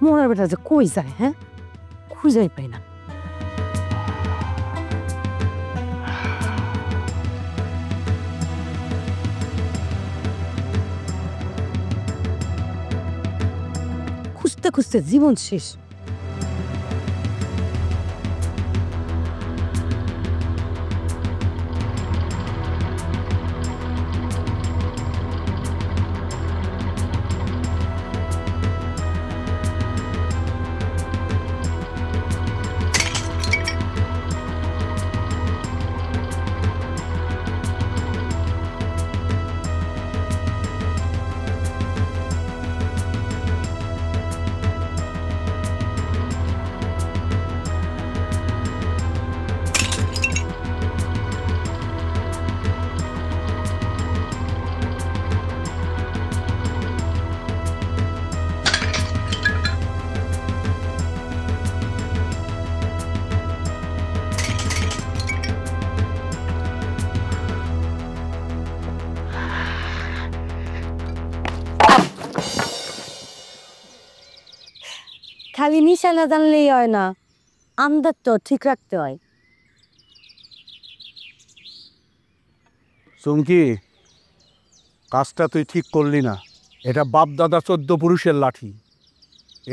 মরার বেটা যে কই যায়, হ্যাঁ খুঁজাই পাই না। খুঁজতে খুঁজতে জীবন শেষ। খালি নিশানা জানলেই হয় না, আন্দাজ তো ঠিক রাখতে হয়। চুমকি, কাজটা তুই ঠিক করলি না। এটা বাপ দাদা 14 পুরুষের লাঠি,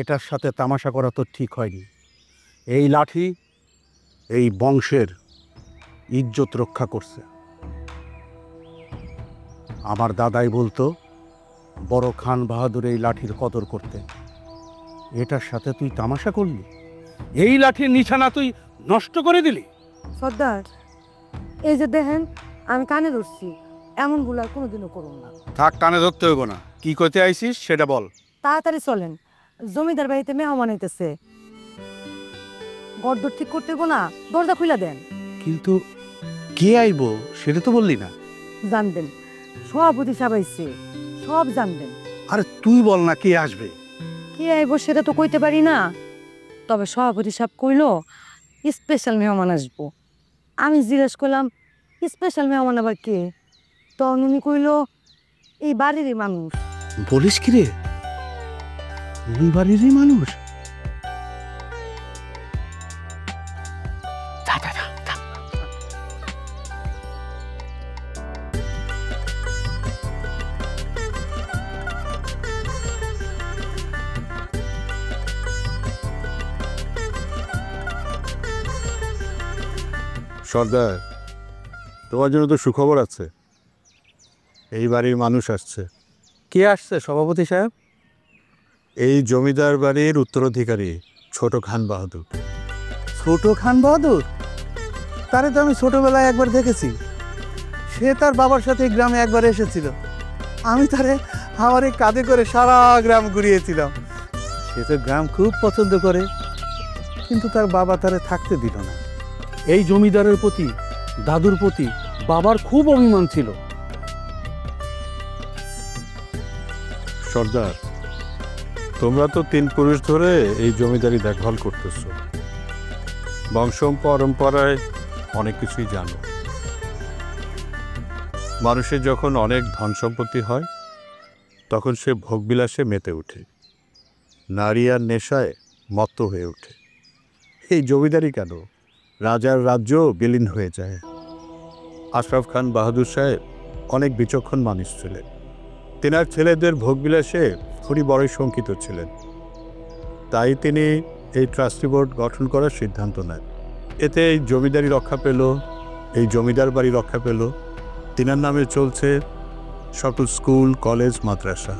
এটার সাথে তামাশা করা তো ঠিক হয়নি। এই লাঠি এই বংশের ইজ্জত রক্ষা করছে। আমার দাদাই বলতো বড় খান বাহাদুর এই লাঠির কদর করতে। এটার সাথে তুই তামাশা করলি, এই লাঠির নিশানা তুই নষ্ট করে দিলি। সর্দার, এই যে দেখেন আমি কানে ধরছি, এমন ভুল আর কোনোদিনও করুন না। থাক, কানে ধরতে হইব না। কি করতে আইছিস সেটা বল। তাড়াতাড়ি চলেন, জমিদার বাড়িতে মেহমান আইতেছে। গড়দর ঠিক করতে হইব না, দরজা খুলে দেন। কিন্তু কে আইব সেটা তো বললি না। জানবেন সভাপতি সাহেব আইছে, সব জানবেন। আরে তুই বল না কে আসবে। কে আইব সেটা তো কইতে পারি না, তবে সভাপতি সাহেব কইলো স্পেশাল মেহমান আসবো। আমি জিজ্ঞেস করলাম স্পেশাল মেহমান আবার কে? তখন উনি কইলো এই বাড়িরই মানুষ। বলিস কি রে, এই বাড়িরই মানুষ? সর্দার, তোমার জন্য তো সুখবর আছে। এই বাড়ির মানুষ আসছে। কে আসছে সভাপতি সাহেব? এই জমিদার বাড়ির উত্তরাধিকারী ছোট খান বাহাদুর। ছোট খান বাহাদুর? তারে তো আমি ছোটবেলায় একবার দেখেছি। সে তার বাবার সাথে গ্রামে একবার এসেছিল। আমি তারে আমার এই কাঁধে করে সারা গ্রাম ঘুরিয়েছিলাম। সে তো গ্রাম খুব পছন্দ করে, কিন্তু তার বাবা তারে থাকতে দিল না। এই জমিদারের প্রতি, দাদুর প্রতি বাবার খুব অভিমান ছিল। সর্দার, তোমরা তো 3 পুরুষ ধরে এই জমিদারি দেখভাল করতেছ। বংশ পরম্পরায় অনেক কিছুই জানো। মানুষের যখন অনেক ধন সম্পত্তি হয় তখন সে ভোগবিলাসে মেতে ওঠে, নারী আর নেশায় মত্ত হয়ে ওঠে। এই জমিদারি কেন, রাজার রাজ্য বিলীন হয়ে যায়। আশরাফ খান বাহাদুর সাহেব অনেক বিচক্ষণ মানুষ ছিলেন। তেনার ছেলেদের ভোগবিলাসে খুবই বড়ই শঙ্কিত ছিলেন। তাই তিনি এই ট্রাস্টি বোর্ড গঠন করার সিদ্ধান্ত নেন। এতে এই জমিদারি রক্ষা পেল, এই জমিদার বাড়ি রক্ষা পেল। তিনার নামে চলছে সকল স্কুল, কলেজ, মাদ্রাসা।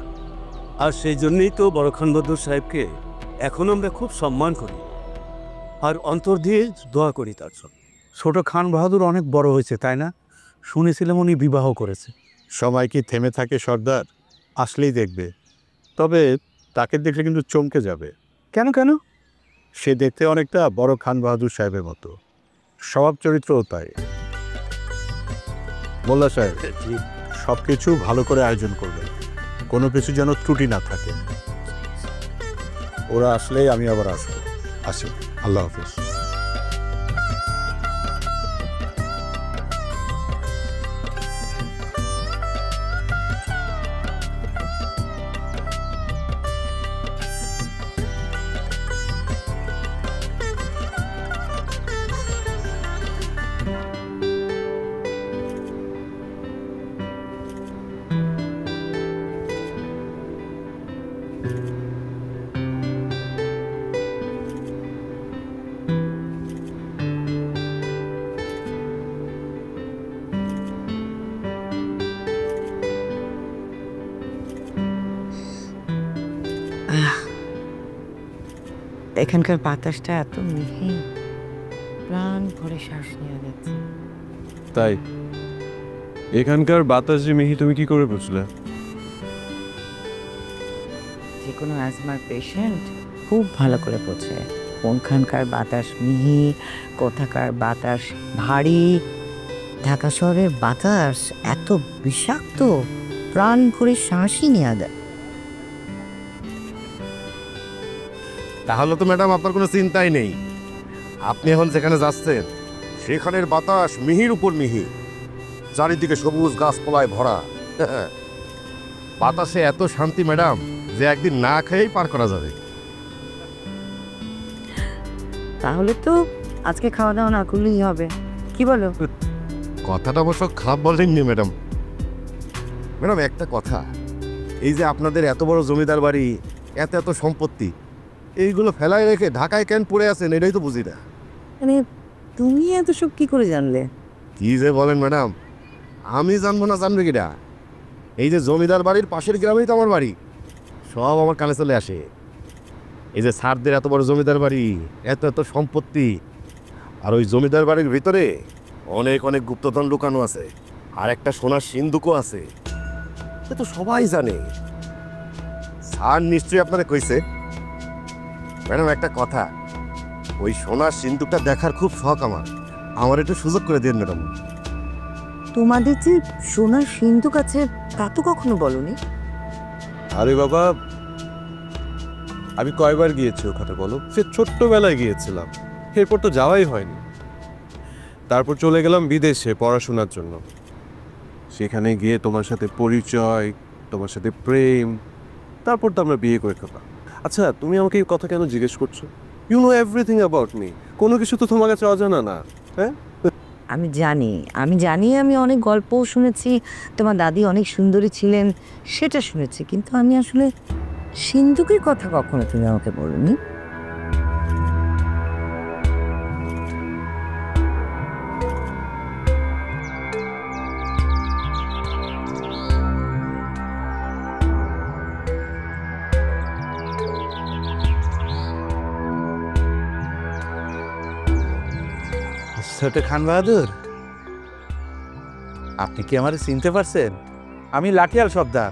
আর সেই জন্যই তো বড় খান বাহাদুর সাহেবকে এখন আমরা খুব সম্মান করি আর অন্তর দিয়ে দোয়া করি তার জন্য। ছোট খান বাহাদুর অনেক বড় হয়েছে, তাই না? শুনেছিলাম উনি বিবাহ করেছে। সময় কি থেমে থাকে সর্দার? আসলেই দেখবে। তবে তাকে দেখলে কিন্তু চমকে যাবে। কেন কেন? সে দেখতে অনেকটা বড় খান বাহাদুর সাহেবের মতো, স্বভাব চরিত্রও তাই। মোল্লা সাহেব, সব কিছু ভালো করে আয়োজন করবেন, কোনো কিছু যেন ত্রুটি না থাকে। ওরা আসলেই আমি আবার আসবো। আসি, আল্লাহ হাফিজ। এখানকার বাতাসটা এত মিহি, প্রাণ ভরে শ্বাস নেওয়া যাচ্ছে। তাই এখানকার বাতাস যে মিহি তুমি কি করে বুঝলে? যে কোনো অ্যাজমার পেশেন্ট খুব ভালো করে বোঝে কোনখানকার বাতাস মিহি, কোথাকার বাতাস ভারী। ঢাকা শহরের বাতাস এত বিষাক্ত, প্রাণ ভরে শ্বাসই নেওয়া যায়। তাহলে তো ম্যাডাম আপনার কোনো চিন্তাই নেই। আপনি এখন যেখানে যাচ্ছেন সেখানের বাতাস মিহির উপর মিহি, চারিদিকে সবুজ গাছপালায় ভরা। বাতাসে এত শান্তি ম্যাডাম যে একদিন না খেয়েই পার করা যাবে। তাহলে তো আজকে খাওয়া দাওয়া না করলেই হবে, কি বলো? কথাটা অবশ্য খারাপ বলেননি ম্যাডাম। ম্যাডাম একটা কথা, এই যে আপনাদের এত বড় জমিদার বাড়ি, এত এত সম্পত্তি, এইগুলো ফেলায় রেখে ঢাকায় কেন পড়ে আছেন এটাই তো বুঝি না। মানে তুমি এত সব কি করে জানলে? কি যে বলেন ম্যাডাম, আমি জানবো না জানবে কিনা? এই যে জমিদার বাড়ির পাশের গ্রামেই তো আমার বাড়ি, সব আমার কানে চলে আসে। এই যে স্যারদের এত বড় জমিদার বাড়ি, এত এত সম্পত্তি, আর ওই জমিদার বাড়ির ভিতরে অনেক অনেক গুপ্তধন লুকানো আছে, আর একটা সোনার সিন্ধুকও আছে। সে তো সবাই জানে। স্যার নিশ্চয়ই আপনারা কইছে। ম্যাডাম একটা কথা, ওই সোনার সিন্ধুকটা দেখার খুব শখ আমার একটু সুযোগ করে দিন ম্যাডাম। তোমাদের যে সোনার সিন্ধুক আছে তা তো কখনো বলনি। আরে বাবা, আমি কয়বার গিয়েছি ওখানে বলো? সে ছোট্টবেলায় গিয়েছিলাম, এরপর তো যাওয়াই হয়নি। তারপর চলে গেলাম বিদেশে পড়াশোনার জন্য। সেখানে গিয়ে তোমার সাথে পরিচয়, তোমার সাথে প্রেম, তারপর তো আমরা বিয়ে করে ফেললাম। আচ্ছা, তুমি আমাকে এই কথা কেন জিজ্ঞেস করছো? You know everything about me. কোনো কিছু তো তোমার কাছে অজানা না। হ্যাঁ, আমি জানি, আমি অনেক গল্পও শুনেছি, তোমার দাদি অনেক সুন্দরী ছিলেন সেটা শুনেছি, কিন্তু আমি আসলে সিন্ধুকের কথা কখনো তুমি আমাকে বলনি। ছোট খান বাহাদুর, আপনি কি আমারে চিনতে পারছেন? আমি লাঠিয়াল সর্দার।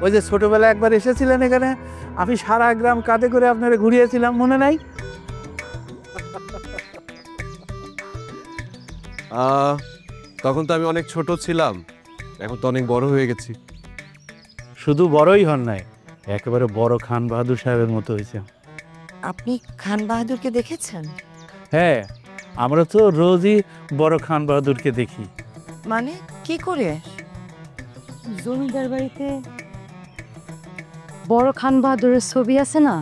ওই যে ছোটবেলায় একবার এসেছিলেন এখানে, আমি সারা গ্রাম কাঁধে করে আপনারা ঘুরিয়েছিলাম, মনে নাই? তখন তো আমি অনেক ছোট ছিলাম, এখন তো অনেক বড় হয়ে গেছি। শুধু বড়ই হন নাই, একেবারে বড় খান বাহাদুর সাহেবের মতো হয়েছে। আপনি খান বাহাদুরকে দেখেছেন? হ্যাঁ, আমরা তো রোজই বড় খান বাহাদুরকে দেখি। মানে কি করে? জমিদার বাড়িতে বড় খান বাহাদুরের ছবি আছে না?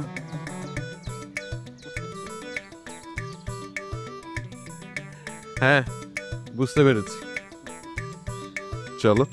হ্যাঁ, বুঝতে পেরেছি। চলো।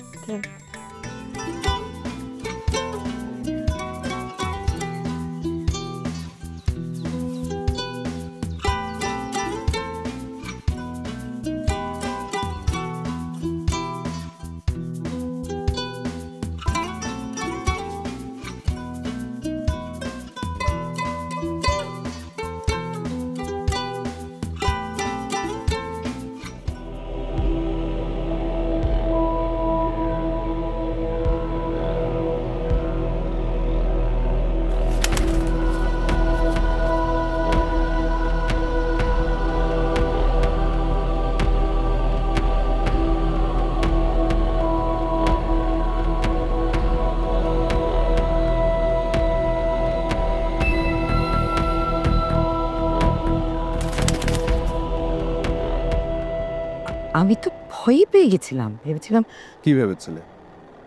আমি তো ভয় পেয়ে গেছিলাম, ভেবেছিলাম। কি ভেবেছিলে?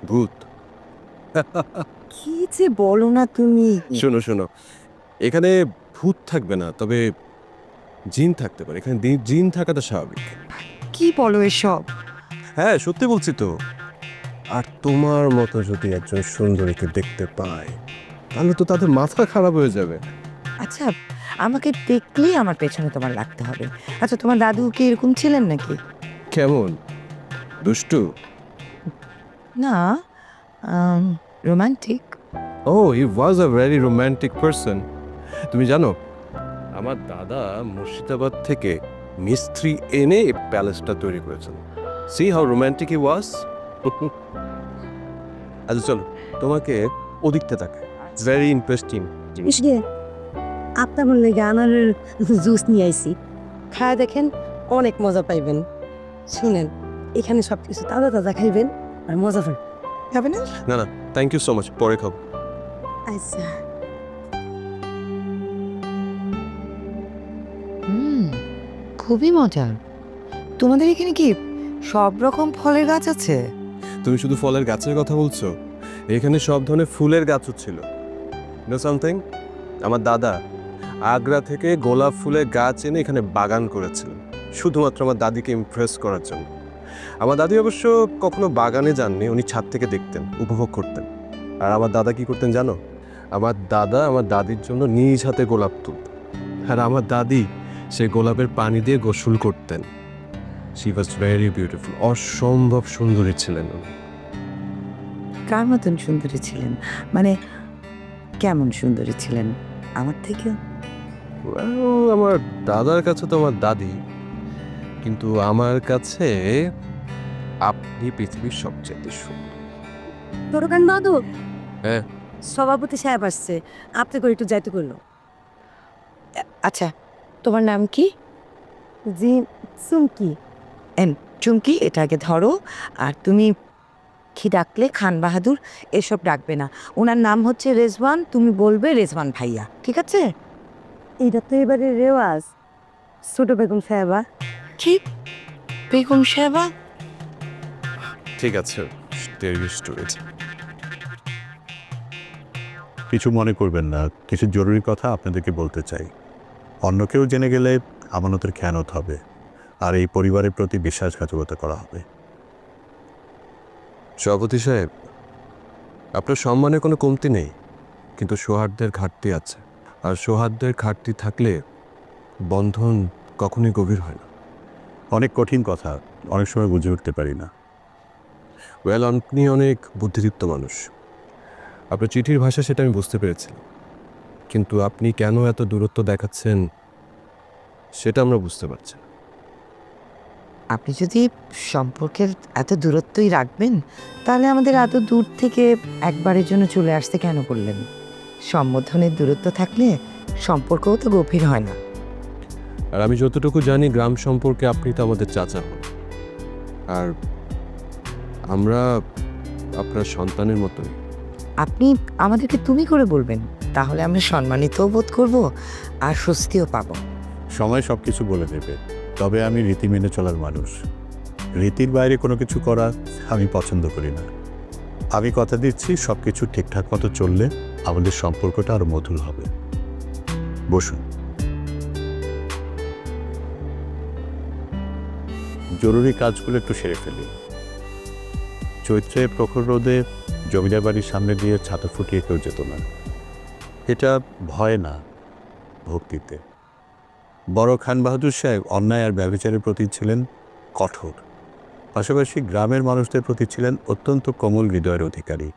ভূত? কি যে বলো না তুমি। শোনো শোনো, এখানে ভূত থাকবে না, তবে জিন থাকতে পারে। এখানে জিন থাকাটা স্বাভাবিক। কি বলো এসব? হ্যাঁ, সত্যি বলছি তো। আর তোমার মতো যদি একজন সুন্দরীকে দেখতে পায়, তাহলে তো তাদের মাথা খারাপ হয়ে যাবে। আচ্ছা, আমাকে দেখলেই আমার পেছনে তোমার লাগতে হবে। আচ্ছা, তোমার দাদু কি এরকম ছিলেন নাকি? কেমন? দুষ্টু? না, romantic. Oh he was a very romantic person. তুমি জানো আমার দাদা মুর্শিদাবাদ থেকে মিস্ত্রি এনে এই প্যালেসটা তৈরি করেছেন। সি হাউ রোম্যান্টিক হি ওয়াজ। আচ্ছা চলো তোমাকে ওদিকতে থাকে, ইটস ভেরি ইন্টারেস্টিং। ইসকে আপনার বললে আনারের জুস নিয়ে আইছি, খায় দেখেন অনেক মজা পাইবেন। শুনেন, এখানে সব কিছু তাজা তাজা খাইবেন আর মজা পাবেন। খাবেন না? না না, থ্যাংক ইউ সো মাচ, পরে খাবো। আচ্ছা। খুবই মজা। তোমাদের এখানে কি সব রকম ফলের গাছ আছে? তুমি শুধু ফলের গাছের কথা বলছো? এখানে সব ধরনের ফুলের গাছও ছিল। নো সামথিং, আমার দাদা আগ্রা থেকে গোলাপ ফুলের গাছ এনে এখানে বাগান করেছিলেন শুধুমাত্র আমার দাদিকে ইমপ্রেস করার জন্য। আমার দাদি অবশ্য কখনো বাগানে যাননি, উনি ছাদ থেকে দেখতেন, উপভোগ করতেন। আর আমার দাদা কি করতেন জানো? আমার দাদা আমার দাদির জন্য নিজ হাতে গোলাপ তুলতেন, আর আমার দাদি সে গোলাপের পানি দিয়ে গোসল করতেন। শি ওয়াজ ভেরি বিউটিফুল, অসম্ভব সুন্দরী ছিলেন উনি। কার মতন সুন্দরী ছিলেন? মানে কেমন সুন্দরী ছিলেন? আমার থেকে? আমার দাদার কাছে তো আমার দাদি, কিন্তু আমার কাছে আপনি পৃথিবীর সবচেয়ে সুন্দর। দোকান বাদু, হ্যাঁ সভাপতি সাহেব আসছে, আপনি করে একটু যাইতে করলো। আচ্ছা, তোমার নাম কি? জি, চুমকি। চুমকি, এটা আগে ধরো। আর তুমি কি ডাকলে? খান বাহাদুর এসব ডাকবে না, ওনার নাম হচ্ছে রেজওয়ান, তুমি বলবে রেজওয়ান ভাইয়া, ঠিক আছে? এটা তো এবারে রেওয়াজ। ছোট বেগম সাহেবা। কি বেগম সাহেবা? ঠিক আছে, কিছু মনে করবেন না, কিছু জরুরি কথা আপনাদেরকে বলতে চাই। অন্য কেউ জেনে গেলে আমানতের খেয়ানত হবে, আর এই পরিবারের প্রতি বিশ্বাসঘাতকতা করা হবে। সভাপতি সাহেব, আপনার সম্মানে কোনো কমতি নেই, কিন্তু সৌহার্দ্যের ঘাটতি আছে, আর সৌহার্দ্যের ঘাটতি থাকলে বন্ধন কখনোই গভীর হয় না। অনেক কঠিন কথা, অনেক সময় বুঝে উঠতে পারি না। ওয়েল, আপনি অনেক বুদ্ধিদীপ্ত মানুষ, আপনার চিঠির ভাষা সেটা আমি বুঝতে পেরেছিলাম, কিন্তু আপনি কেন এত দূরত্ব দেখাচ্ছেন সেটা আমরা বুঝতে পারছি না। আপনি যদি সম্পর্কের এত দূরত্বই রাখবেন, তাহলে আমাদের এত দূর থেকে একবারের জন্য চলে আসতে কেন করলেন? সম্বোধনের দূরত্ব থাকলে সম্পর্কও তো গভীর হয় না। আর আমি যতটুকু জানি, গ্রাম সম্পর্কে আপনি তো আমাদের চাচা হন, আর আমরা আপনার সন্তানের মতোই। আপনি আমাদেরকে তুমি করে বলবেন, তাহলে আমরা সম্মানিতও বোধ করব আর স্বস্তিও পাবো। সময় সব কিছু বলে দেবে, তবে আমি রীতি মেনে চলার মানুষ। রীতির বাইরে কোনো কিছু করা আমি পছন্দ করি না। আমি কথা দিচ্ছি, সব কিছু ঠিকঠাক মতো চললে আমাদের সম্পর্কটা আরো মধুর হবে। বসুন। জরুরি কাজগুলো একটু সেরে ফেলি। চৈত্রে প্রখর রোদে জমিদার বাড়ির সামনে দিয়ে ছাতা ফুটিয়ে কেউ যেত না। এটা ভয় না, ভক্তিতে। বড় খান বাহাদুর সাহেব অন্যায় আর ব্যভিচারের প্রতি ছিলেন কঠোর, পাশাপাশি গ্রামের মানুষদের প্রতি ছিলেন অত্যন্ত কোমল হৃদয়ের অধিকারী।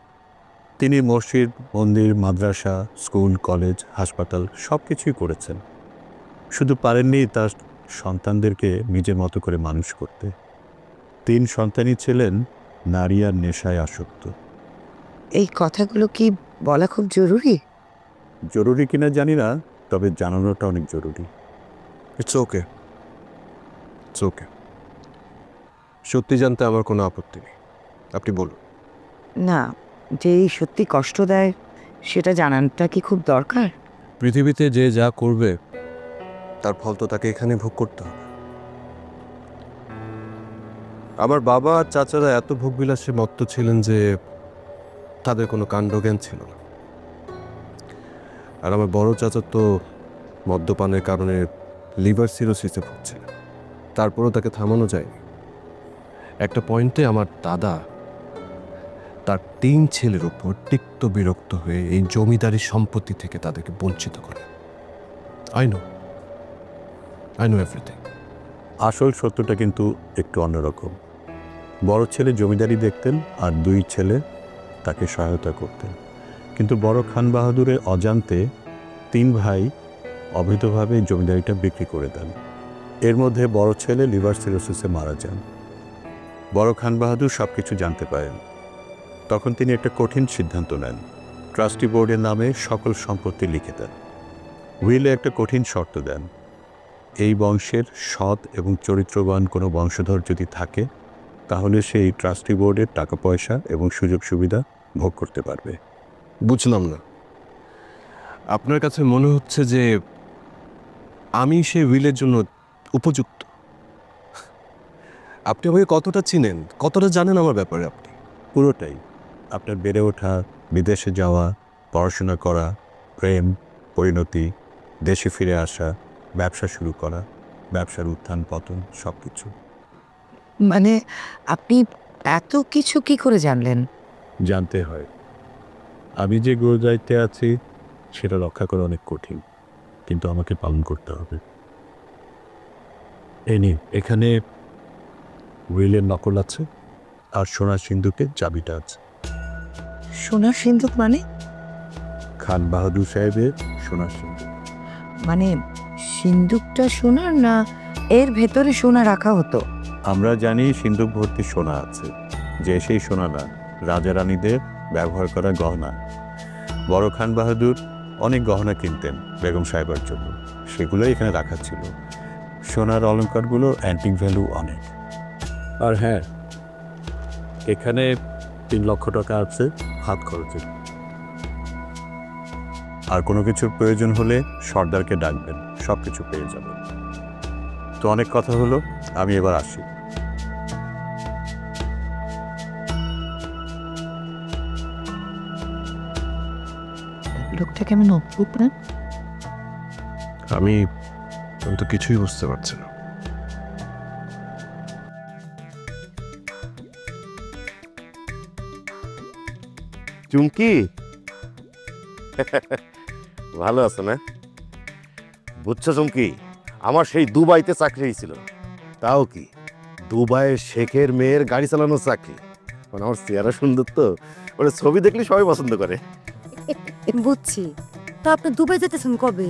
তিনি মসজিদ, মন্দির, মাদ্রাসা, স্কুল, কলেজ, হাসপাতাল সব কিছুই করেছেন, শুধু পারেননি তার সন্তানদেরকে নিজের মতো করে মানুষ করতে। 3 সন্তানই ছিলেন নারী আর নেশায় আসক্ত। এই কথাগুলো কি বলা খুব জরুরি? জরুরি কিনা জানি না, তবে জানানোটা অনেক জরুরি। It's okay, it's okay. সত্যি জানতে আমার কোনো আপত্তি নেই, আপনি বলুন। না, যে এই সত্যি কষ্ট দেয় সেটা জানানোটা কি খুব দরকার? পৃথিবীতে যে যা করবে তার ফল তো তাকে এখানে ভোগ করতে হবে। আমার বাবা আর চাচারা এত ভোগবিলাসে মত্ত ছিলেন যে তাদের কোনো কাণ্ডজ্ঞান ছিল না। আর আমার বড় চাচা তো মদ্যপানের কারণে লিভার সিরোসিসে ভুগছিলেন, তারপরেও তাকে থামানো যায়নি। একটা পয়েন্টে আমার দাদা তার 3 ছেলের উপর তিক্ত বিরক্ত হয়ে এই জমিদারি সম্পত্তি থেকে তাদেরকে বঞ্চিত করে। I know everything. আসল সত্যটা কিন্তু একটু অন্যরকম। বড় ছেলে জমিদারি দেখতেন আর 2 ছেলে তাকে সহায়তা করতেন, কিন্তু বড় খান বাহাদুরের অজান্তে 3 ভাই অবৈধভাবে জমিদারিটা বিক্রি করে দেন। এর মধ্যে বড় ছেলে লিভার সিরোসিসে মারা যান। বড় খান বাহাদুর সব কিছু জানতে পারেন। তখন তিনি একটা কঠিন সিদ্ধান্ত নেন, ট্রাস্টি বোর্ডের নামে সকল সম্পত্তি লিখে দেন। উইলে একটা কঠিন শর্ত দেন, এই বংশের সৎ এবং চরিত্রবান কোনো বংশধর যদি থাকে তাহলে সেই ট্রাস্টি বোর্ডের টাকা পয়সা এবং সুযোগ সুবিধা ভোগ করতে পারবে। বুঝলাম না, আপনার কাছে মনে হচ্ছে যে আমি সেই উইলের জন্য উপযুক্ত? আপনি আমাকে কতটা চিনেন, কতটা জানেন আমার ব্যাপারে? আপনি পুরোটাই। আপনার বেড়ে ওঠা, বিদেশে যাওয়া, পড়াশোনা করা, প্রেম, পরিণতি, দেশে ফিরে আসা, ব্যবসা শুরু করা, ব্যবসার উত্থান পতন, সব কিছু মানে আপনি এত কিছু কি করে জানলেন? জানতে হয়। আমি যে গুরুদায়িত্বে আছি সেটা রক্ষা করা অনেক কঠিন, কিন্তু আমাকে পালন করতে হবে। এই নিন, এখানে উইলের নকল আছে আর সোনার সিন্ধুকের চাবিটা আছে। সোনার সিন্ধুক মানে? খান বাহাদুর সাহেবের সোনার সিন্ধুক। মানে সিন্ধুকটা সোনার না এর ভেতরে সোনা রাখা হতো? আমরা জানি সিন্ধুক ভর্তি সোনা আছে, যে সেই সোনা না, রাজা রানীদের ব্যবহার করা গহনা। বড় খান বাহাদুর অনেক গহনা কিনতেন বেগম সাহেবের জন্য, সেগুলোই এখানে রাখা ছিল। সোনার অলংকারগুলোর অ্যান্টিক ভ্যালু অনেক। আর হ্যাঁ, এখানে 3 লক্ষ টাকা আছে হাত খরচে। আর কোনো কিছুর প্রয়োজন হলে সর্দারকে ডাকবেন, সব কিছু পেয়ে যাবেন। তো অনেক কথা হলো, আমি এবার আসি। লোকটা কেমন অদ্ভুত না? আমি তো কিছুই বুঝতে পারছি না। চুমকি ভালো আছে না? বুঝছো চুমকি, আমার সেই দুবাইতে চাকরি হয়েছিল। তাও কি, দুবাইয়ের শেখের মেয়ের গাড়ি চালানোর চাকরি। মানে আমার চেহারা সুন্দর তো, ওরা ছবি দেখলে সবাই পছন্দ করে। বুঝছি। তা আপনি দুবাই যেতেছেন কবে?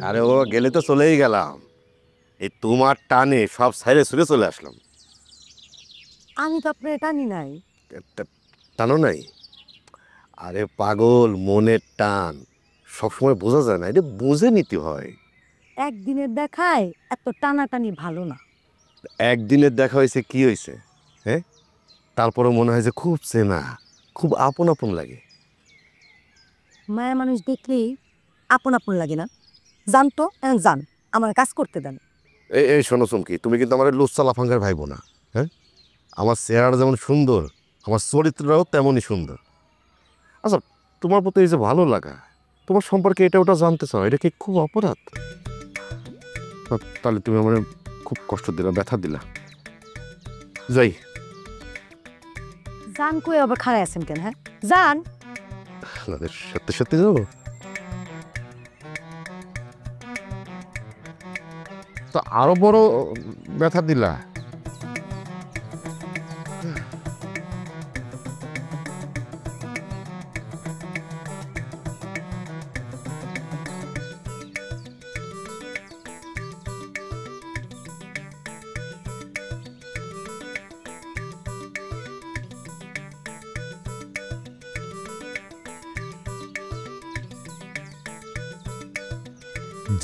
আরে ও গেলে তো চলেই গেলাম, এই তোমার টানে সব সাইরে সুরে চলে আসলাম। আমি তো আপনার টানি নাই। টানো নাই? আরে পাগল, মনের টান সবসময় বোঝা যায় না, এটা বুঝে নিতে হয়। একদিনের দেখায় এত টানাটানি ভালো না। একদিনের দেখা হয়েছে, কি হয়েছে? হ্যাঁ, তারপরে মনে হয় যে খুব চেনা, খুব আপন আপন লাগে। মায়া মানুষ দেখলেই আপন আপন লাগে না? জান তো, জান, আমার কাজ করতে দেন। এই শোনো চুমকি, তুমি কিন্তু আমার লুচ্চা লাফাঙ্গার ভাইবো না। হ্যাঁ, আমার চেহারাটা যেমন সুন্দর, আমার চরিত্রটাও তেমনই সুন্দর। আচ্ছা, তোমার প্রতি এই যে ভালো লাগা, তোমার সম্পর্কে এটা ওটা জানতে চাও, এটা কি খুব অপরাধ? তাহলে তুমি আমার খুব কষ্ট দিলা, ব্যথা দিলা। যাই। জান কই আবার খাড়ায় আছেন কেন? হ্যাঁ, জান। সত্যি সত্যি যাবো তো আরো বড় ব্যথা দিলা।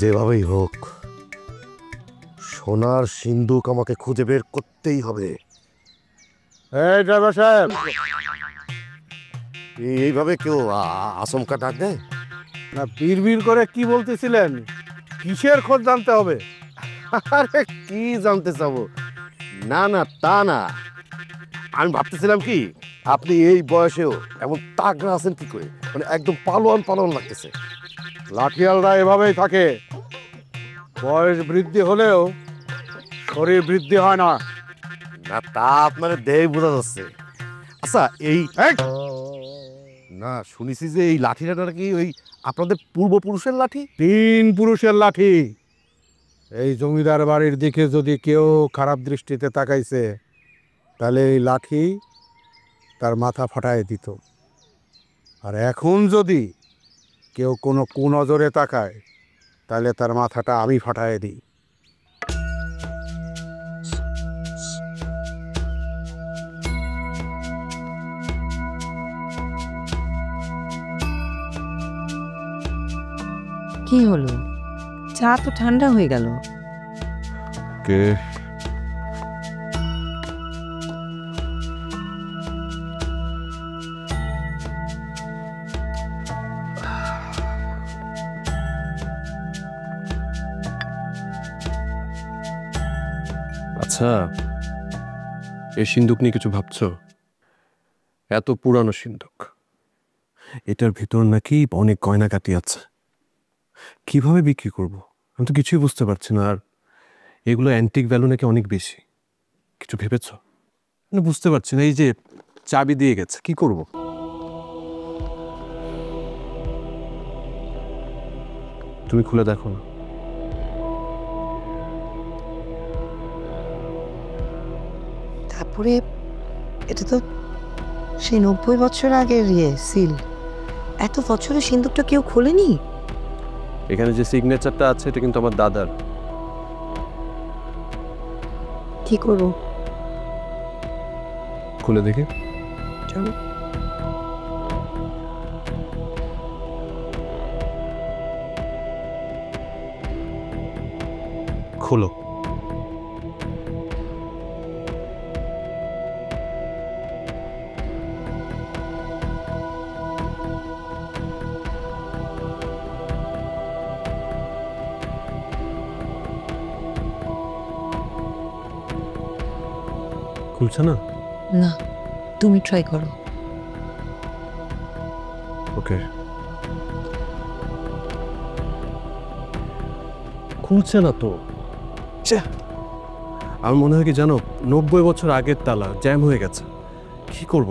যেভাবেই হোক সোনার সিন্ধুক আমাকে খুঁজে বের করতেই হবে। এই ড্রাইভার সাহেব, এইভাবে কেউ আচমকা ডাক দেয়? না বিড় করে কি বলতেছিলেন? কিসের খোঁজ জানতে হবে? আরে কি জানতে চাবো? না না, তা না, আমি ভাবতেছিলাম কি আপনি এই বয়সেও এমন তাগড়া আছেন কি করে, মানে একদম পালোয়ান পালোয়ান লাগতেছে। লাঠিয়ালরা এভাবেই থাকে, বয়স বৃদ্ধি হলেও শরীর বৃদ্ধি হয় না। না, তা আপনার দেহে বোঝা যাচ্ছে। আচ্ছা, এই না, শুনেছি যে এই লাঠিটা নাকি ওই আপনাদের পূর্বপুরুষের লাঠি। 3 পুরুষের লাঠি। এই জমিদার বাড়ির দিকে যদি কেউ খারাপ দৃষ্টিতে তাকাইছে তাহলে এই লাঠি তার মাথা ফাটায় দিত। আর এখন যদি কেউ কোনো কুনজরে তাকায় তাহলে তার মাথাটা আমি ফাটায় দিই। কি হলো? চা তো ঠান্ডা হয়ে গেল। কে? আচ্ছা, এই সিন্দুক নিয়ে কিছু ভাবছো? এত পুরানো সিন্দুক, এটার ভিতর নাকি অনেক গয়নাগাটি আছে। কিভাবে বিক্রি করব? আমি তো কিছুই বুঝতে পারছি না। আর এগুলো অ্যান্টিক ভ্যালু নাকি অনেক বেশি। কিছু ভেবেছ? মানে বুঝতে পারছি না। এই যে চাবি দিয়ে গেছে, কি করব? তুমি খুলে দেখো না। তারপরে এটা তো সেই 90 বছর আগের সিল। এত বছরের সিন্দুকটা কেউ খোলেনি। এখানে যে সিগনেচারটা আছে এটা কিন্তু আমার দাদার। কি করবো? খুলে দেখি। চলো। খোলো। খুলছে না? না, তুমি ট্রাই করো। ওকে। খুলছে না তো। আমার মনে হয় কি জানো, 90 বছর আগের তালা জ্যাম হয়ে গেছে। কি করব?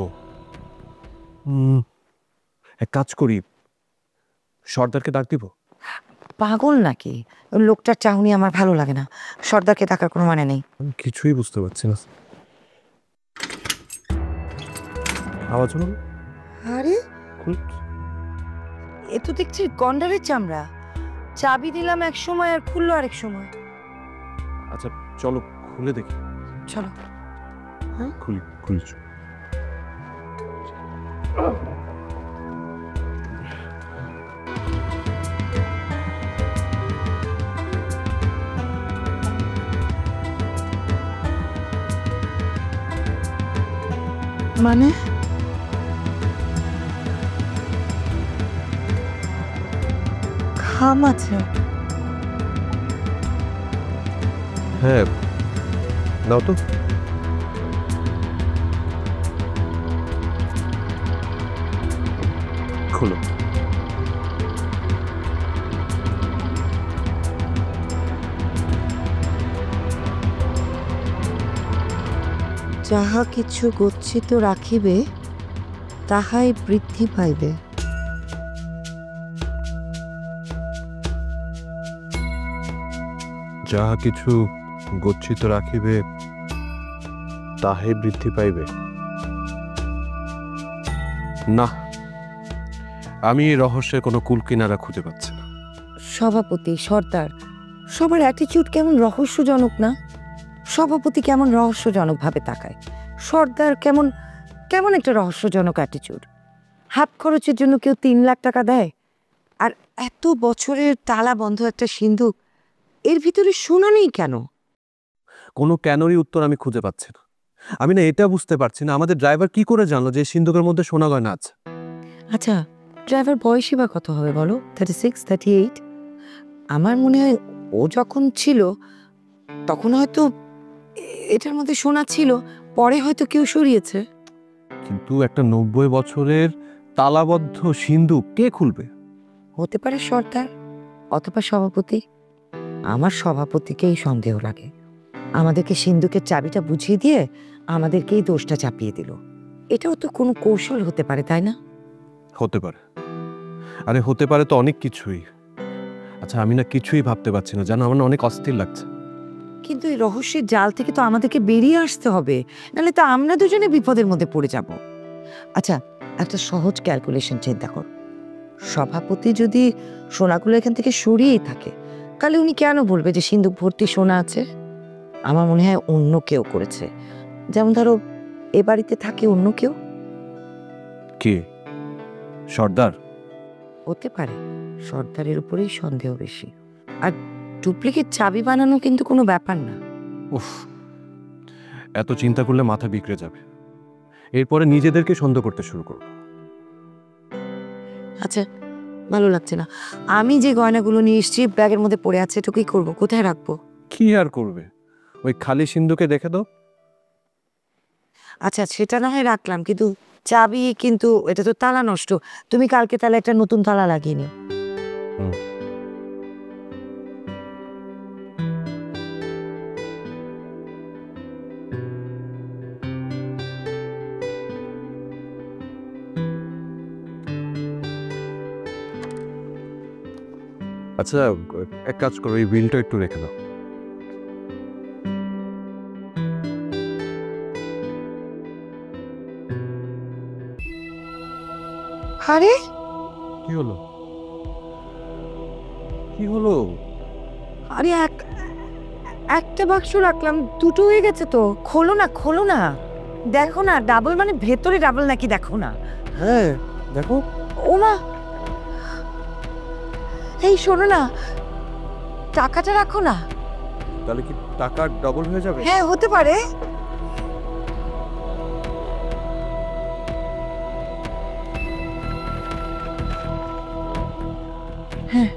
এক কাজ করি, সর্দারকে ডাক দিব। পাগল নাকি? লোকটার চাহনি আমার ভালো লাগে না। সর্দারকে ডাকার কোনো মানে নেই। আমি কিছুই বুঝতে পারছি না। আওয়াজ হলো? আরে খুল। এ তো দেখছি গন্ডারের চামড়া। চাবি দিলাম এক সময় আর খুললো আরেক সময়। আচ্ছা চলো খুলে দেখি। চলো। খুলি খুলছ। মানে খাম আছে? হ্যাঁ, দাও তো। খোলো। যাহা কিছু গচ্ছিত রাখিবে তাহাই বৃদ্ধি পাইবে। যাহা কিছু গচ্ছিত রাখিবে তাহাই বৃদ্ধি পাইবে। না, আমি এই রহস্যের কোনো কুল কিনারা খুঁজে পাচ্ছি না। সভাপতি, সর্দার, সবার অ্যাটিটিউড কেমন রহস্যজনক না? সভাপতি কেমন রহস্যজনক ভাবে তাকায়, সর্দার কেমন কেমন একটা রহস্যজনক অ্যাটিটিউড। হাত খরচের জন্য কেউ 3 লাখ টাকা দেয়, আর এত বছরের তালা বন্ধ একটা সিন্ধুক, এর ভিতরে সোনা নেই কেন? কোনো কেনরই উত্তর আমি খুঁজে পাচ্ছি না। আমি না এটা বুঝতে পারছি না, আমাদের ড্রাইভার কি করে জানলো যে সিন্ধুকের মধ্যে সোনা গয়না আছে? আচ্ছা, ড্রাইভার বয়সই বা কত হবে বলো? 36, 38? আমার মনে হয় ও যখন ছিল তখন হয়তো এটার মধ্যে সোনা ছিল, পরে হয়তো কেউ সরিয়েছে। কিন্তু একটা 90 বছরের তালাবদ্ধ সিন্ধুক কে খুলবে? হতে পারে সর্দার অথবা সভাপতি। আমার সভাপতিকেই সন্দেহ লাগে। আমাদেরকে সিন্ধুকের চাবিটা বুঝিয়ে দিয়ে আমাদেরকেই দোষটা চাপিয়ে দিল। এটাও তো কোনো কৌশল হতে পারে, তাই না? হতে পারে। আরে হতে পারে তো অনেক কিছুই। আচ্ছা আমি না কিছুই ভাবতে পারছি না, জানো আমার না অনেক অস্থির লাগছে। কিন্তু এই রহস্যের জাল থেকে তো আমাদেরকে বেরিয়ে আসতে হবে, নাহলে তো আমরা দুজনে বিপদের মধ্যে পড়ে যাব। আচ্ছা, একটা সহজ ক্যালকুলেশন চিন্তা কর, সভাপতি যদি সোনাগুলো এখান থেকে সরিয়েই থাকে, তাহলে উনি কেন বলবে যে সিন্ধুক ভর্তি সোনা আছে? আমার মনে হয় অন্য কেউ করেছে, যেমন ধরো এ বাড়িতে থাকে অন্য কেউ। কে? সর্দার? হতে পারে, সর্দারের উপরেই সন্দেহ বেশি। আর ডুপ্লিকেট চাবি বানানো কিন্তু কোনো ব্যাপার না। উফ, এত চিন্তা করলে মাথা বিগড়ে যাবে। এরপরে নিজেদেরকে সন্দেহ করতে শুরু করবো। আচ্ছা, ভালো লাগছে না। আমি যে গয়নাগুলো নিয়ে এসেছি ব্যাগের মধ্যে পড়ে আছে, এটা কি করবো? কোথায় রাখবো? কি আর করবে, ওই খালি সিন্ধুকে দেখে দাও। আচ্ছা, সেটা না হয় রাখলাম, কিন্তু চাবি কিন্তু এটা তো তালা নষ্ট। তুমি কালকে তাহলে একটা নতুন তালা লাগিয়ে নিও। আচ্ছা, এক কাজ করো, এই বিলটা একটু রেখে দাও। আরে কি হলো? কি হলো? আরে একটা বাক্স রাখলাম, দুটো হয়ে গেছে তো। খোলো না, খোলো না, দেখো না ডাবল, মানে ভেতরে ডাবল নাকি দেখো না। হ্যাঁ দেখো। ও মা, এই শোনো না, টাকাটা রাখো না। তাহলে কি টাকা ডবল হয়ে যাবে? হ্যাঁ, হতে পারে। হ্যাঁ,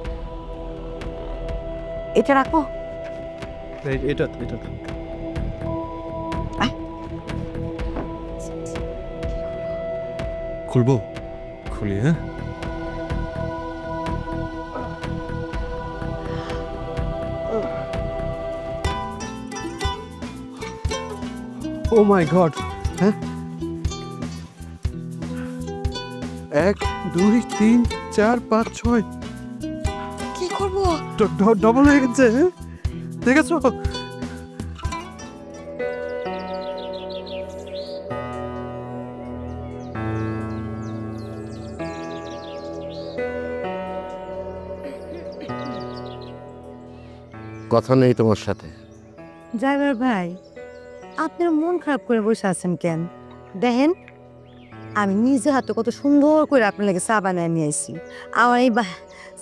এটা রাখো। এটা খুলবো? খুলি, হ্যাঁ। ও মাই গড, হ্যাঁ, 1 2 3 4 5 6 কি করবো? ডবল হয়ে গেছে, হ্যাঁ, দেখেছো? কথা নেই তোমার সাথে। ড্রাইভার ভাই, আপনার মন খারাপ করে বসে আছেন কেন? দেখেন, আমি নিজে হাতে কত সুন্দর করে আপনার লাগে চা বানায় নিয়ে আসি। আমার এই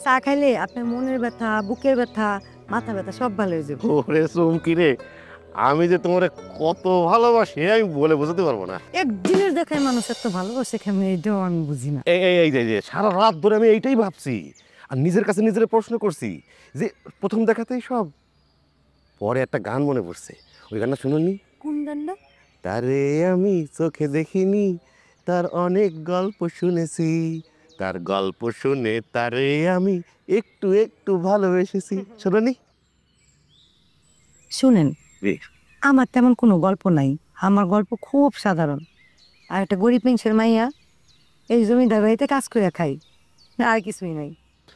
চা খাইলে আপনার মনের ব্যথা, বুকের ব্যথা, মাথা ব্যথা সব ভালো হয়ে যাবে। ওরে চুমকি রে, আমি যে তোমারে কত ভালোবাসি আমি বলে বোঝাতে পারবো না। একদিনের দেখায় মানুষ এত ভালোবাসে কেমন, এইটাও আমি বুঝি না। এই সারা রাত ধরে আমি এইটাই ভাবছি আর নিজের কাছে নিজের প্রশ্ন করছি যে প্রথম দেখাতেই সব। পরে একটা গান মনে পড়ছে, ওই গানটা শুনুননি? কোন গানটা? তারে আমি চোখে দেখিনি, তার অনেক গল্প শুনেছি, তার গল্প শুনে তারে আমি একটু একটু ভালোবেসেছি। শোনি? শুনেন, আমার তেমন কোনো গল্প নাই। আমার গল্প খুব সাধারণ। আর একটা গরিব মানুষের মাইয়া এই জমিদার বাড়িতে কাজ করে খাই, আর কিছুই নাই।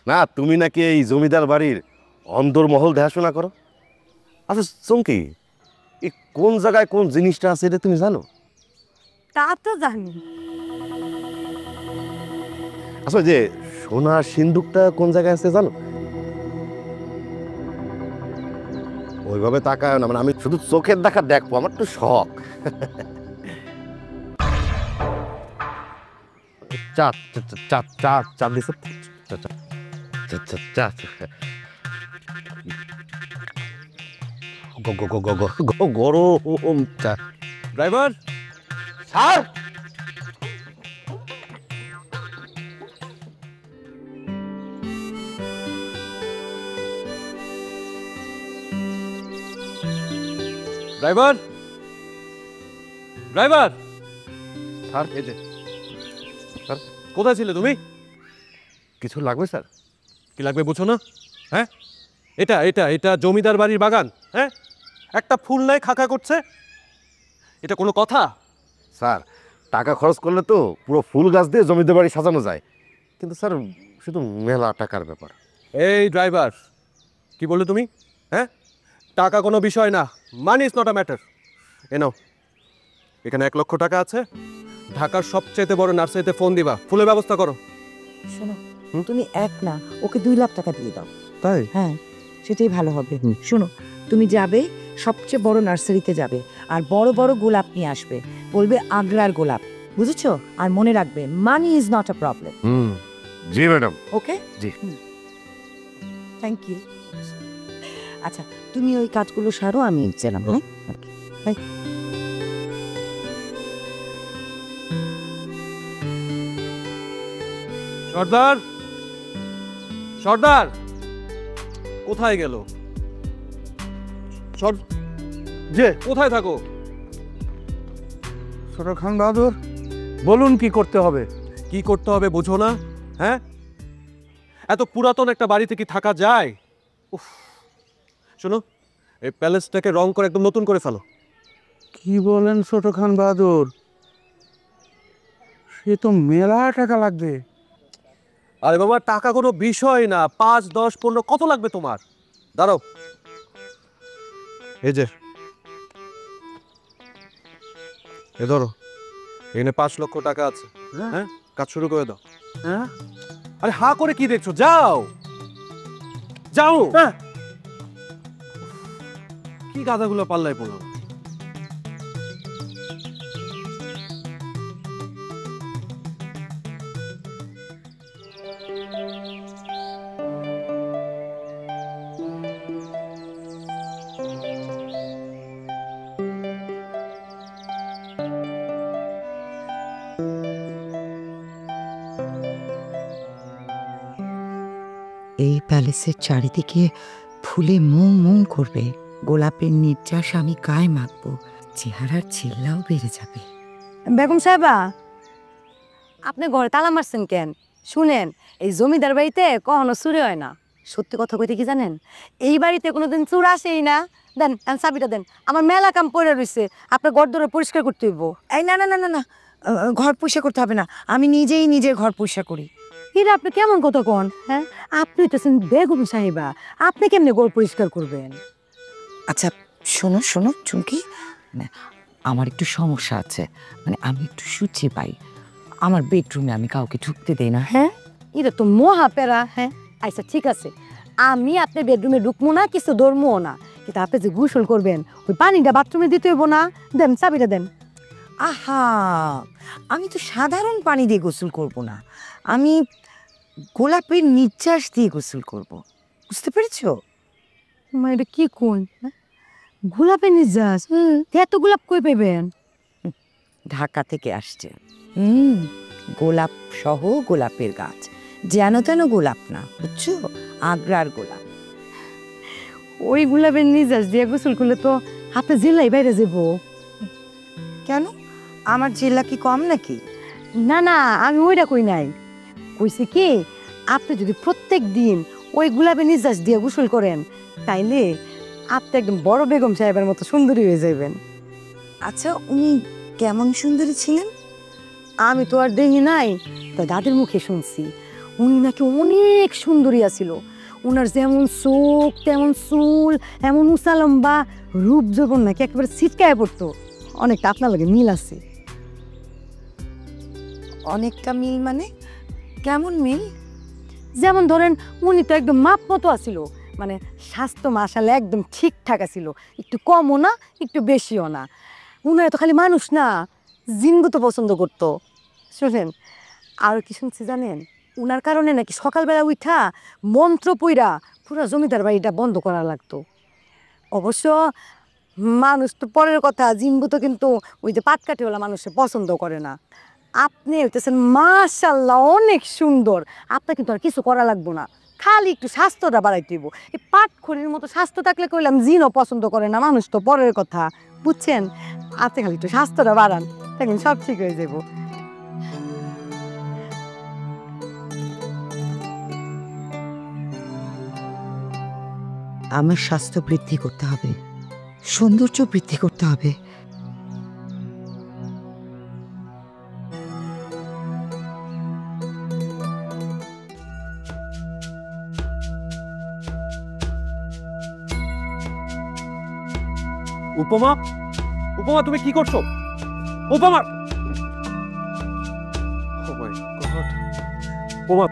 না, তুমি নাকি এই জমিদার বাড়ির অন্দরমহল দেখাশোনা করো। আচ্ছা চমকি, এই কোন জায়গায় কোন জিনিসটা আছে এটা তুমি জানো? তা তো জানি। আচ্ছা, যে সোনার সিন্দুকটা কোন জায়গায় আছে জানো? ওইভাবে তাকায় না, মানে আমি শুধু চোখের দেখা দেখবো, আমার তো শখ। চাঁদ চাঁদ চাঁদ চাঁদ দিছে, গরম চা। Driver, sir, driver, driver, sir, এই যে কোথায় ছিলে তুমি? কিছু লাগবে স্যার? কি লাগবে বুঝো না? হ্যাঁ, এটা এটা এটা জমিদার বাড়ির বাগান, হ্যাঁ, একটা ফুল নাই খাকা করছে, এটা কোনো কথা? স্যার, টাকা খরচ করলে তো পুরো ফুল গাছ দিয়ে জমিদার বাড়ি সাজানো যায়, কিন্তু স্যার শুধু মেলা টাকার ব্যাপার। এই ড্রাইভার, কি বললে তুমি? হ্যাঁ, টাকা কোনো বিষয় না, money is not a matter. এ নাও, এখানে 1 লক্ষ টাকা আছে, ঢাকার সবচাইতে বড় নার্সারিতে ফোন দিবা, ফুলের ব্যবস্থা করো। শোনো, তুমি এক না, ওকে 2 লাখ টাকা দিয়ে দাও। তাই? হ্যাঁ, সেটাই ভালো হবে। শোনো, তুমি যাবে সবচেয়ে বড় নার্সারিতে যাবে, আর বড় বড় গোলাপ নিয়ে আসবে, বলবে আগ্রার গোলাপ, বুঝেছো? আর মনে রাখবে, money is not a problem. জি ম্যাডাম। ওকে? জি। Thank you. আচ্ছা, তুমি ওই কাজগুলো সারো, আমি গেলাম। হ্যাঁ, বাই। সর্দার, সর্দার কোথায় গেল? যে কোথায় থাকো? ছোট খান বাহাদুর, বলুন কি করতে হবে? কি করতে হবে বোঝো না? হ্যাঁ, এত পুরাতন একটা বাড়িতে কি থাকা যায়? উফ, শোনো, এই প্যালেসটাকে রং করে একদম নতুন করে ফেলো। কি বলেন ছোট খান বাহাদুর? সে তো মেলা টাকা লাগবে। আরে বাবা, টাকা কোনো বিষয় না, 5, 10, 15 কত লাগবে তোমার? দাঁড়াও, এই যে এ ধরো, এখানে 5 লক্ষ টাকা আছে। হ্যাঁ, কাজ শুরু করে দাও। হ্যাঁ, আরে হা করে কি দেখছো? যাও যাও। হ্যাঁ। কি গাধাগুলো পাল্লায় পড়লো। এই প্যালেসের চারিদিকে ফুলে মুং মুং করবে, গোলাপের নির্যাস আমি গায়ে মাখবো, চেহারার চিল্লাও বেড়ে যাবে। বেগম সাহেবা, আপনি ঘরে তালা মারছেন কেন? শুনেন, এই জমিদার বাড়িতে কখনো চুরি হয় না। সত্যি কথা কইতে কি জানেন, এই বাড়িতে কোনোদিন চোর আসেই না। দেন চাবিটা দেন, আমার মেলা কাম পড়ে রয়েছে, আপনার ঘর ধরে পরিষ্কার করতে হইব। এই না না না না না, ঘর পরিষ্কার করতে হবে না, আমি নিজেই নিজের ঘর পরিষ্কার করি। এটা আপনি কেমন কথা কন? হ্যাঁ, আপনি তো বেগম সাহেবা, আপনি কেমনে ঘর পরিষ্কার করবেন? আচ্ছা শোনো শোনো চুমকি, আমার একটু সমস্যা আছে, মানে আমি একটু সূচি পাই, আমার বেডরুমে আমি কাউকে ঢুকতে দেই না। হ্যাঁ, এটা তো মহা প্যারা। হ্যাঁ, আচ্ছা ঠিক আছে, আমি আপনার বেডরুমে ঢুকবো না, কিছু ধরবো না, কিন্তু আপনি যে গোসল করবেন ওই পানিটা বাথরুমে দিতে হইব না। দেন চাবিটা দেন। আহা, আমি তো সাধারণ পানি দিয়ে গোসল করব না, আমি গোলাপের নির্যাস দিয়ে গোসল করব, বুঝতে পেরেছো? মা, এটা কি কোন? গোলাপের নির্যাস? এত গোলাপ কই পাইবেন? ঢাকা থেকে আসছে। গোলাপ সহ গোলাপের গাছ, যেন তেন গোলাপ না, বুঝছো, আগ্রার গোলাপ। ওই গোলাপের নির্যাস দিয়ে গোসল করলে তো আপনি জেলাই বাইরে যাব। কেন, আমার জেলা কি কম নাকি? না না, আমি ওইটা কই নাই, কইছি কি আপনি যদি প্রত্যেক দিন ওই গোলাপের নির্যাস দিয়ে গোসল করেন, তাইলে আপনি একদম বড় বেগম সাহেবের মতো সুন্দরী হয়ে যাবেন। আচ্ছা, উনি কেমন সুন্দরী ছিলেন? আমি তো আর দেখি নাই, তো দাদির মুখে শুনছি উনি নাকি অনেক সুন্দরী আছিল। উনার যেমন চোখ তেমন চুল, এমন উঁচা লম্বা, রূপ যৌবন নাকি একেবারে ছিটকায় পড়তো। অনেকটা আপনার লাগে মিল আছে। অনেকটা মিল মানে কেমন মিল? যেমন ধরেন, উনি তো একদম মাপ মতো আছিল, মানে স্বাস্থ্য মাসালে একদম ঠিকঠাক আছিল, একটু কমও না একটু বেশিও না। উনারা তো খালি মানুষ না, জিনগু তো পছন্দ করতো। শুনেন, আর কি শুনছি জানেন, উনার কারণে নাকি সকালবেলা উঠা মন্ত্র পইরা পুরো জমিদার বাড়িটা বন্ধ করা লাগতো। অবশ্য মানুষ তো পরের কথা, জিনগু তো কিন্তু ওই যে পাটকাঠিওয়ালা মানুষে পছন্দ করে না। আপনি হইতেছেন মাশাআল্লাহ অনেক সুন্দর, আপনার কিন্তু আর কিছু করা লাগবো না, খালি একটু স্বাস্থ্যটা বাড়াইতে হইব। এই পাটখড়ির মতো স্বাস্থ্য থাকলে কইলাম জিনও পছন্দ করে না, মানুষ তো পরের কথা, বুঝছেন? আপনি খালি একটু স্বাস্থ্যটা বাড়ান, দেখেন সব ঠিক হয়ে যাব। আমার স্বাস্থ্য বৃদ্ধি করতে হবে, সৌন্দর্য বৃদ্ধি করতে হবে। উপমা, উপমা তুমি কি করছো? উপমা, ওমা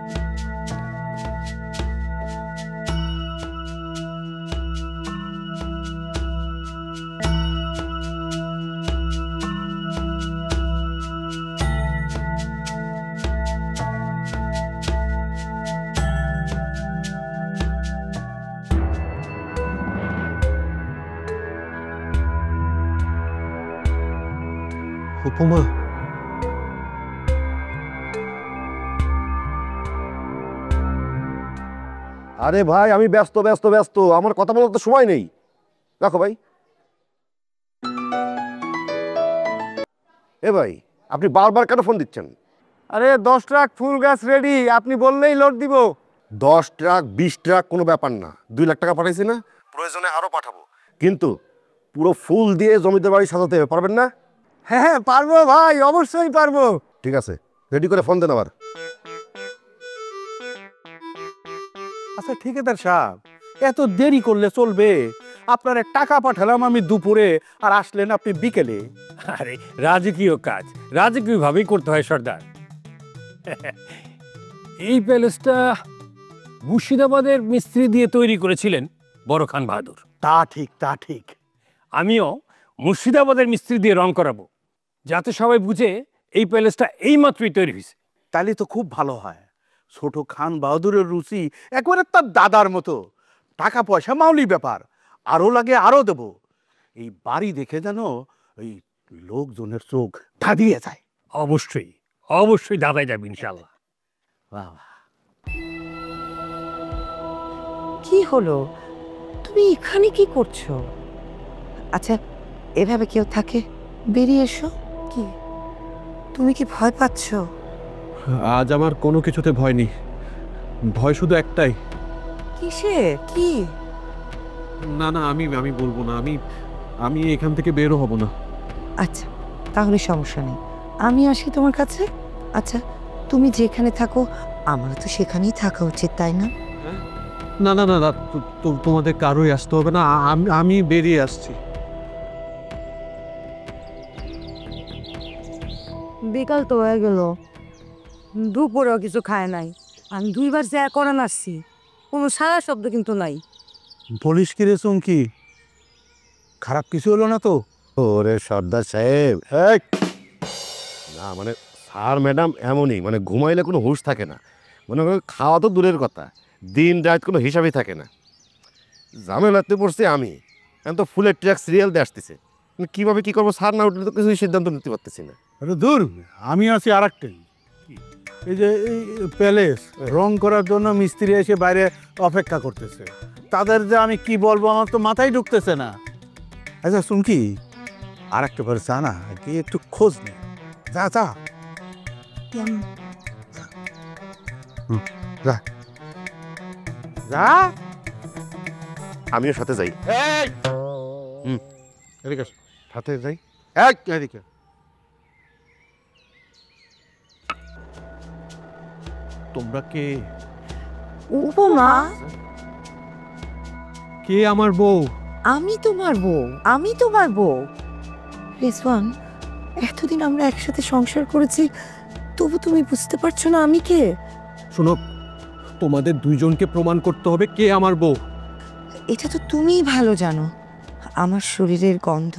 উপমা, আরে ভাই আমি ব্যস্ত ব্যস্ত ব্যস্ত, আমার কথা বলার তো সময় নেই। রাখো ভাই। এ ভাই, আপনি বারবার কেন ফোন দিচ্ছেন? আরে 10 ট্রাক ফুল গাছ রেডি, আপনি বললেই লোড দিব। 10 ট্রাক 20 ট্রাক কোনো ব্যাপার না, 2 লাখ টাকা পাঠাইছি না, প্রয়োজনে আরো পাঠাবো, কিন্তু পুরো ফুল দিয়ে জমিদার বাড়ি সাজাতে হবে, পারবেন না? হ্যাঁ হ্যাঁ পারবো ভাই, অবশ্যই পারবো। ঠিক আছে, রেডি করে ফোন দেন আবার। আচ্ছা ঠিকাদার সাহেব, এত দেরি করলে চলবে? আপনার টাকা পাঠালাম আমি দুপুরে, আর আসলেন আপনি বিকেলে। আরে রাজকীয় কাজ রাজকীয়ভাবেই করতে হয় সর্দার। এই প্যালেসটা মুর্শিদাবাদের মিস্ত্রি দিয়ে তৈরি করেছিলেন বড় খান বাহাদুর। তা ঠিক, তা ঠিক। আমিও মুর্শিদাবাদের মিস্ত্রি দিয়ে রং করাবো, যাতে সবাই বুঝে এই প্যালেসটা এইমাত্রই তৈরি হয়েছে। তাহলে তো খুব ভালো হয়। ছোট খান বাহাদুরের রুচি একবারে তার দাদার মতো। টাকা পয়সা মাউলি ব্যাপার, আরো লাগে আরো দেব। এই বাড়ি দেখে যেন ওই লোকজনের চোখ ধাঁধিয়ে যায়। অবশ্যই অবশ্যই দাদাই যাবে ইনশাল্লাহ। বাবা, কি হলো? তুমি এখানে কি করছো? আচ্ছা, এভাবে কেউ থাকে? বেরিয়ে এসো। কি, তুমি কি ভয় পাচ্ছ? আজ আমার কোনো কিছুতে ভয় নেই, ভয় শুধু একটাই। কিসে? কি? না না, আমি আমি বলবো না, আমি এখান থেকে বেরো হব না। আচ্ছা, তাহলে সমস্যা নেই, আমি আসি তোমার কাছে। আচ্ছা, তুমি যেখানে থাকো আমারও তো সেখানেই থাকা উচিত, তাই না? না না না না, তোমাদের কারোই আসতে হবে না, আমি বেরিয়ে আসছি। বিকাল তো হয়ে গেল, দুপুরেও কিছু খায় নাই। আমি 2 বার যা করান আসছি, কোনো সারা শব্দ কিন্তু নাই। বলিস কি রে চুমকি, খারাপ কিছু হলো না তো? ওরে সর্দার সাহেব, এই! না মানে স্যার ম্যাডাম এমনই, মানে ঘুমাইলে কোনো হুঁশ থাকে না, মনে করেন খাওয়া তো দূরের কথা, দিন রাত কোনো হিসাবই থাকে না। ঝামেলাতে পড়ছি আমি, এখন তো ফুলের ট্র্যাক সিরিয়াল দিয়ে আসতেছে, কীভাবে কী করবো স্যার না উঠলে তো কিছুই সিদ্ধান্ত নিতে পারতেছি না। আরে দূর, আমি আছি আর একটাই। এই যে এই প্যালেস রং করার জন্য মিস্ত্রি এসে বাইরে অপেক্ষা করতেছে, তাদের যে আমি কি বলবো আমার তো মাথায় ঢুকতেছে না। আচ্ছা চুমকি, আর একটা বার চা না, গিয়ে একটু খোঁজ নে। যা যা, যা যা। আমিও সাথে যাই। এদিকে আসো। সাথে যাই। এদিকে। তোমরা কে? উপমা, কে আমার বউ? আমি তোমার বউ, আমি তোমার বউ। রেজওয়ান, এতদিন আমরা একসাথে সংসার করেছি, তবু তুমি বুঝতে পারছো না আমি কে? শোনো, তোমাদের দুইজনকে প্রমাণ করতে হবে কে আমার বউ। এটা তো তুমিই ভালো জানো। আমার শরীরের গন্ধ,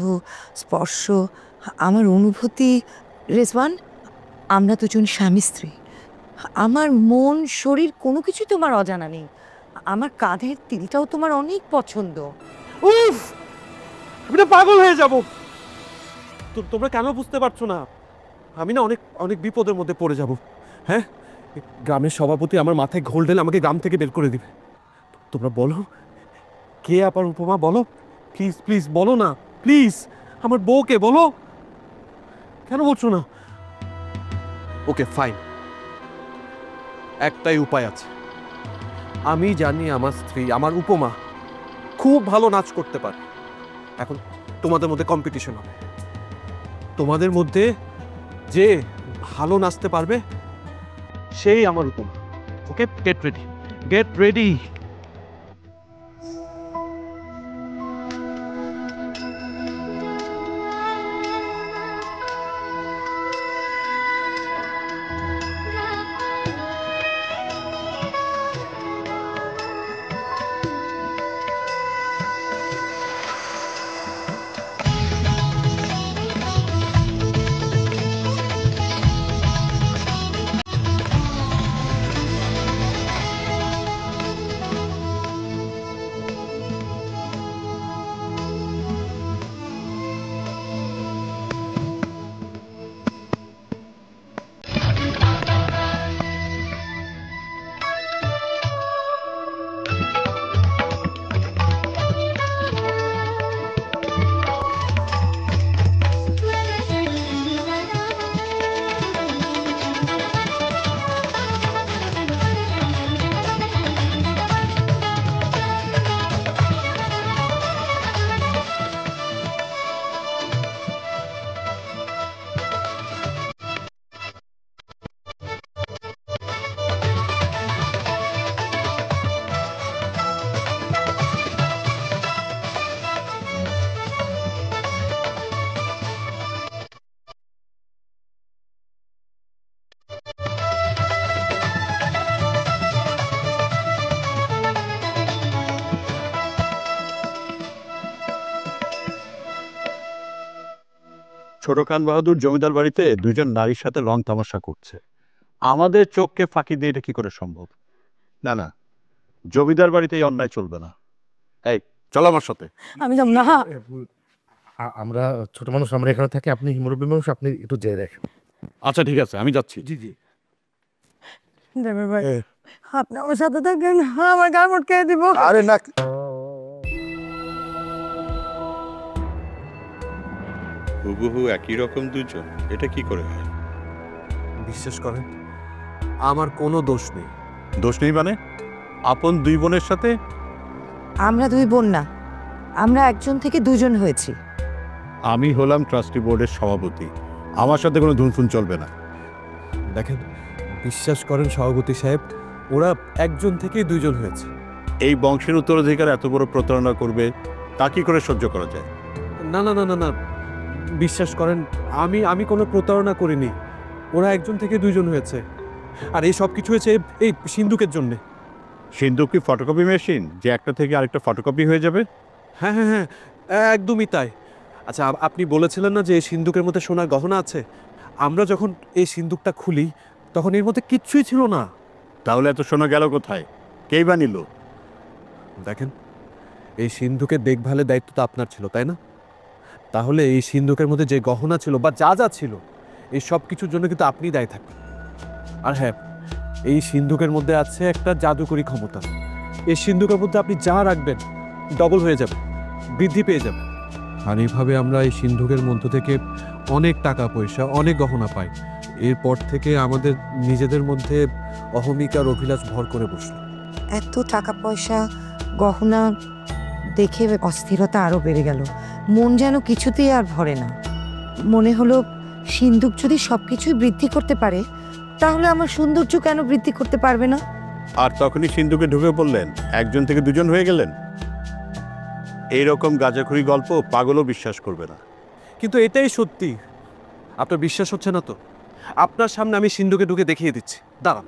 স্পর্শ, আমার অনুভূতি। রেজওয়ান, আমরা দুজন স্বামী স্ত্রী। আমার মন, শরীর কোনো কিছু তোমার অজানা নেই। আমার কাঁধের তিলটাও তোমার অনেক পছন্দ। উফ, আমি না পাগল হয়ে যাব। তোমরা কেন বুঝতে পারছো না? আমি না অনেক অনেক বিপদের মধ্যে পড়ে যাব। হ্যাঁ, গ্রামের সভাপতি আমার মাথায় ঘোল ঢেলে আমাকে গ্রাম থেকে বের করে দিবে। তোমরা বলো, কে আবার উপমা? বলো প্লিজ, প্লিজ বলো না, প্লিজ। আমার বউকে বলো। কেন বলছো না? ওকে ফাইন, একটাই উপায় আছে। আমি জানি আমার স্ত্রী, আমার উপমা খুব ভালো নাচ করতে পারে। এখন তোমাদের মধ্যে কম্পিটিশন হবে। তোমাদের মধ্যে যে ভালো নাচতে পারবে সেই আমার উপমা। ওকে, গেট রেডি, গেট রেডি। ছোট খান বাহাদুর জমিদার বাড়িতে দুইজন নারীর সাথে রং তামাশা করছে, আমাদের চোখকে ফাঁকি দিয়ে এটা কি করে সম্ভব? না না, জমিদার বাড়িতে এই অন্যায় চলবে না। এই চল আমার সাথে। আমি যাব না। আমরা ছোট মানুষ, আমরা এখানে থাকি, আপনি মুরব্বী মানুষ, আপনি একটু যেয়ে দেখেন। আচ্ছা ঠিক আছে, আমি যাচ্ছি। জি জি। ড্রাইভার ভাই, আপনি আমার সাথে থাকেন, আমার গায়ে মটকে দিব। আরে না, হুবহু একই রকম দুজন, এটা কি করে হয়? বিশ্বাস করেন, আমার কোনো দোষ নেই। দোষ নেই মানে? আপন দুই বোনের সাথে? আমরা দুই বোন না, আমরা একজন থেকে দুজন হয়েছি। আমি হলাম ট্রাস্টি বোর্ডের সভাপতি, আমার সাথে কোনো ধুনফুন চলবে না। দেখেন, বিশ্বাস করেন সভাপতি সাহেব, ওরা একজন থেকেই দুইজন হয়েছে। এই বংশের উত্তরাধিকার এত বড় প্রতারণা করবে, তা কি করে সহ্য করা যায়? না না না না না, বিশ্বাস করেন, আমি কোনো প্রতারণা করিনি। ওরা একজন থেকে দুইজন হয়েছে, আর এই সব কিছু হয়েছে এই সিন্ধুকের জন্যে। সিন্ধুক কি ফটোকপি মেশিন যে একটা থেকে আরেকটা ফটোকপি হয়ে যাবে? হ্যাঁ হ্যাঁ হ্যাঁ, একদমই তাই। আচ্ছা, আপনি বলেছিলেন না যে এই সিন্ধুকের মধ্যে সোনার গহনা আছে? আমরা যখন এই সিন্ধুকটা খুলি তখন এর মধ্যে কিচ্ছুই ছিল না। তাহলে এত সোনা গেল কোথায়? কেই বা নিল? দেখেন, এই সিন্ধুকের দেখভালের দায়িত্ব তো আপনার ছিল, তাই না? তাহলে এই সিন্ধুকের মধ্যে যে গহনা ছিল বা যা যা ছিল, এই সব কিছুর জন্য কিন্তু আপনিই দায়ী থাকবেন। আর হ্যাঁ, এই সিন্ধুকের মধ্যে আছে একটা জাদুকরী ক্ষমতা। এই সিন্ধুকের মধ্যে আপনি যা রাখবেন ডবল হয়ে যাবে, বৃদ্ধি পেয়ে যাবে। আর এইভাবে আমরা এই সিন্ধুকের মধ্য থেকে অনেক টাকা পয়সা, অনেক গহনা পাই। এরপর থেকে আমাদের নিজেদের মধ্যে অহমিকার অভিলাষ ভর করে বসলো। এত টাকা পয়সা, গহনা দেখে অস্থিরতা আরো বেড়ে গেল। মন যেন কিছুতেই আর ভরে না। মনে হলো সিন্ধুক যদি সবকিছুই বৃদ্ধি করতে পারে, তাহলে আমার সৌন্দর্য কেন বৃদ্ধি করতে পারবে না? আর তখনই সিন্ধুকে ঢুকে পড়লেন, একজন থেকে দুজন হয়ে গেলেন। এইরকম গাঁজাখুরি গল্প পাগলও বিশ্বাস করবে না। কিন্তু এটাই সত্যি। আপনার বিশ্বাস হচ্ছে না তো? আপনার সামনে আমি সিন্ধুকে ঢুকে দেখিয়ে দিচ্ছি, দাঁড়ান।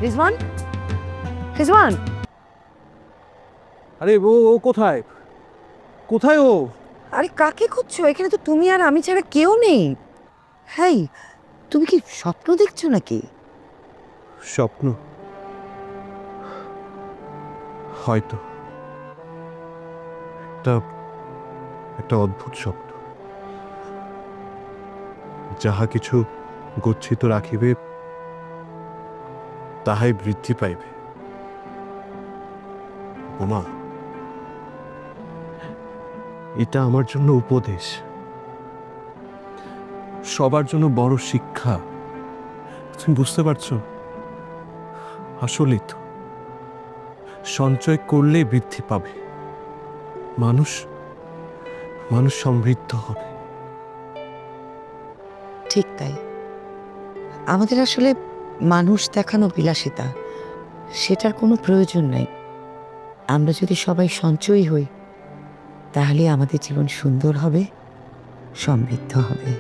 রিজওয়ান, রিজওয়ান, আরে ও ও কোথায়? কোথায় ও? আরে কাকে খুঁজছো? এখানে তো তুমি আর আমি ছাড়া কেউ নেই। হেই, তুমি কি স্বপ্ন দেখছো নাকি? স্বপ্ন? হয়তো একটা অদ্ভুত স্বপ্ন। যাহা কিছু গচ্ছিত রাখিবে তাহাই বৃদ্ধি পাইবে। বোমা, এটা আমার জন্য উপদেশ, সবার জন্য বড় শিক্ষা। তুমি বুঝতে পারছো? আসলেই তো সঞ্চয় করলেই বৃদ্ধি পাবে, মানুষ সমৃদ্ধ হবে। ঠিক তাই। আমাদের আসলে মানুষ দেখানো বিলাসিতা, সেটার কোনো প্রয়োজন নাই। আমরা যদি সবাই সঞ্চয়ী হই, তাহলে আমাদের জীবন সুন্দর হবে, সমৃদ্ধ হবে।